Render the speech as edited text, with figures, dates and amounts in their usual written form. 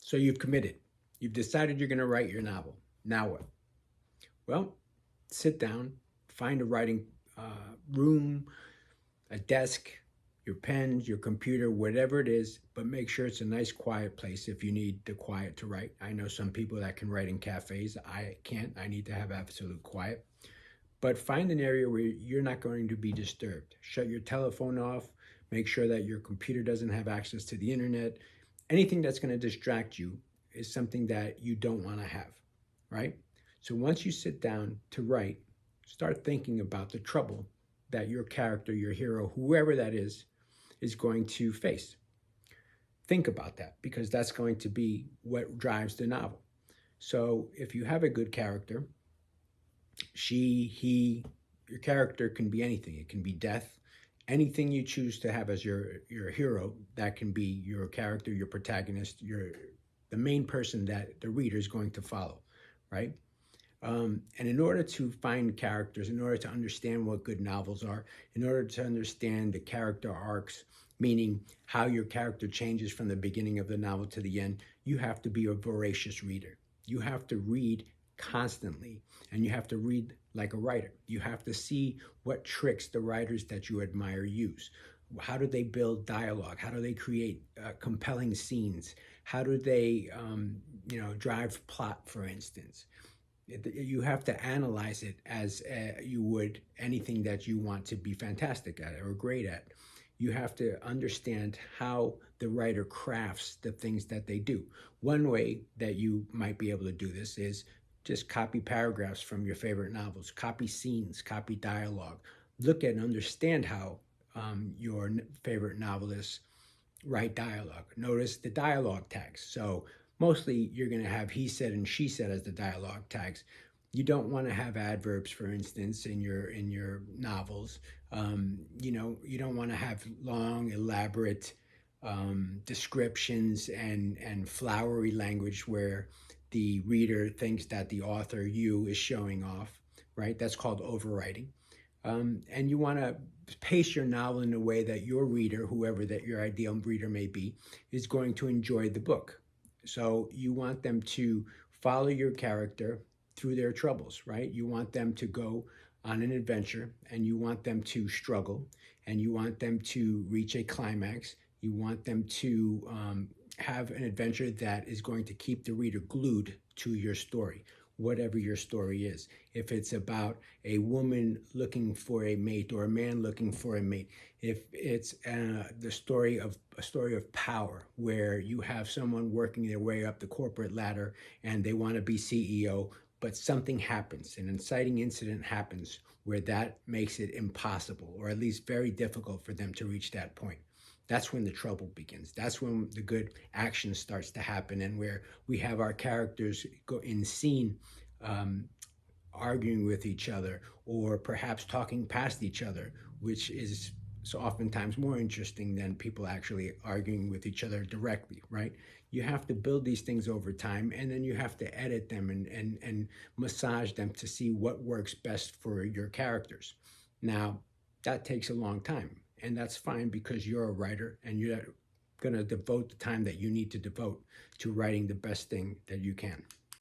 So you've committed. You've decided you're going to write your novel. Now what? Well, sit down, find a writing room, a desk, your pens, your computer, whatever it is, but make sure it's a nice quiet place if you need the quiet to write. I know some people that can write in cafes. I can't. I need to have absolute quiet. But find an area where you're not going to be disturbed. Shut your telephone off. Make sure that your computer doesn't have access to the internet. Anything that's going to distract you is something that you don't want to have, right? So once you sit down to write, start thinking about the trouble that your character, your hero, whoever that is going to face. Think about that, because that's going to be what drives the novel. So if you have a good character, your character can be anything. It can be death, anything you choose to have as your hero. That can be your character, your protagonist, the main person that the reader is going to follow, right? And in order to find characters, in order to understand what good novels are, in order to understand the character arcs, meaning how your character changes from the beginning of the novel to the end, you have to be a voracious reader. You have to read constantly, and you have to read like a writer. You have to see what tricks the writers that you admire use. How do they build dialogue? How do they create compelling scenes? How do they, drive plot, for instance? You have to analyze it as you would anything that you want to be fantastic at or great at. You have to understand how the writer crafts the things that they do. One way that you might be able to do this is just copy paragraphs from your favorite novels, copy scenes, copy dialogue. Look at and understand how your favorite novelists write dialogue. Notice the dialogue tags. So mostly you're going to have he said and she said as the dialogue tags. You don't want to have adverbs, for instance, in your novels. You don't want to have long, elaborate descriptions and flowery language where the reader thinks that the author, you, is showing off, right? That's called overwriting. And you want to pace your novel in a way that your reader, whoever that your ideal reader may be, is going to enjoy the book. So you want them to follow your character through their troubles, right? You want them to go on an adventure, and you want them to struggle, and you want them to reach a climax. You want them to have an adventure that is going to keep the reader glued to your story, whatever your story is. If it's about a woman looking for a mate or a man looking for a mate, if it's a story of power, where you have someone working their way up the corporate ladder and they want to be CEO, but something happens, an inciting incident happens where that makes it impossible, or at least very difficult for them to reach that point. That's when the trouble begins. That's when the good action starts to happen, and where we have our characters go in scene arguing with each other, or perhaps talking past each other, which is so oftentimes more interesting than people actually arguing with each other directly, right? You have to build these things over time, and then you have to edit them and massage them to see what works best for your characters. Now, that takes a long time, and that's fine, because you're a writer and you're going to devote the time that you need to devote to writing the best thing that you can.